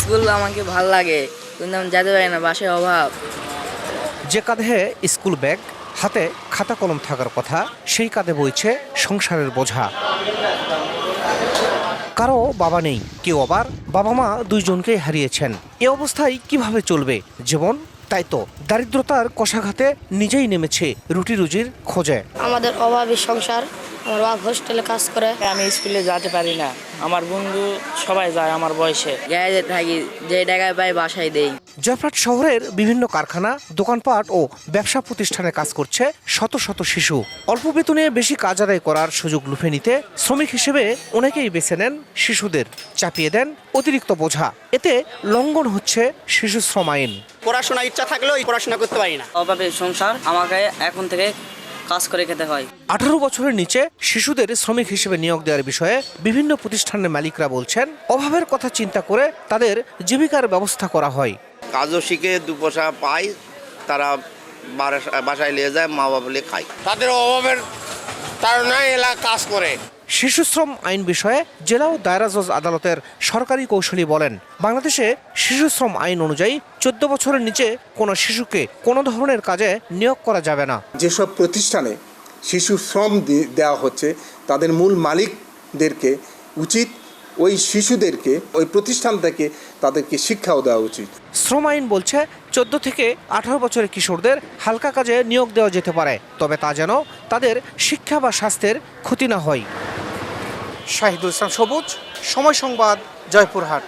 School আমাকে ভাল লাগে, কিন্তু আমি যেতে পারি না, বাসায় অভাব। যে কাঁধে স্কুল ব্যাগ, হাতে খাতা কলম থাকার কথা, সেই কাঁধে বইছে সংসারের বোঝা। কারো বাবা নেই, কেউ আবার বাবা মা দুইজনকেই হারিয়েছেন। এ অবস্থায় কিভাবে চলবে জীবন? তাই তো দারিদ্রতার কষাঘাতে নিজেই নেমেছে রুটি রুজির খোঁজে। আমাদের অভাবী সংসার, আমার বাবা হোস্টেলে কাজ করে। আমি স্কুলে যেতে পারি না, আমার বন্ধু সবাই যায় আমার বয়সে। গ্যারেজে থাকি, যে টাকায় পাই বাসায় দেই। জয়পুরহাট শহরের বিভিন্ন কারখানা, দোকানপাট ও ব্যবসা প্রতিষ্ঠানে কাজ করছে শত শত শিশু। অল্প বেতনে বেশি কাজ আদায় করার সুযোগ লুফে নিতে শ্রমিক হিসেবে অনেকেই বেছে নেন শিশুদের, চাপিয়ে দেন অতিরিক্ত বোঝা। এতে লঙ্ঘন হচ্ছে শিশু শ্রম আইন। পড়াশোনা ইচ্ছা থাকলেও পড়াশোনা করতে পারি না। অভাবের সংসার, আমাকে এখন থেকে কাজ করে খেতে হয়। 18 বছরের নিচে শিশুদের শ্রমিক হিসেবে নিয়োগ দেওয়ার বিষয়ে বিভিন্ন প্রতিষ্ঠানের মালিকরা বলছেন, অভাবের কথা চিন্তা করে তাদের জীবিকার ব্যবস্থা করা হয়। কাজও শিখে 2 পয়সা পায়, তারা বাসায় নিয়ে যায়, মা বাবা বলে খায়। তাদের অভাবের তাড়নায় এলা কাজ করে। শিশু শ্রম আইন বিষয়ে জেলা ও দায়রা জজ আদালতের সরকারি কৌশলী বলেন, বাংলাদেশে শিশু শ্রম আইন অনুযায়ী 14 বছরের নিচে কোনো শিশুকে কোনো ধরনের কাজে নিয়োগ করা যাবে না। যেসব প্রতিষ্ঠানে শিশু শ্রম দেওয়া হচ্ছে, তাদের মূল মালিকদেরকে উচিত ওই শিশুদেরকে ওই প্রতিষ্ঠান থেকে তাদেরকে শিক্ষাও দেওয়া উচিত। শ্রম আইন বলছে 14 থেকে 18 বছরের কিশোরদের হালকা কাজে নিয়োগ দেওয়া যেতে পারে, তবে তা যেন তাদের শিক্ষা বা স্বাস্থ্যের ক্ষতি না হয়। শাহিদুল ইসলাম সবুজ, সময় সংবাদ, জয়পুরহাট।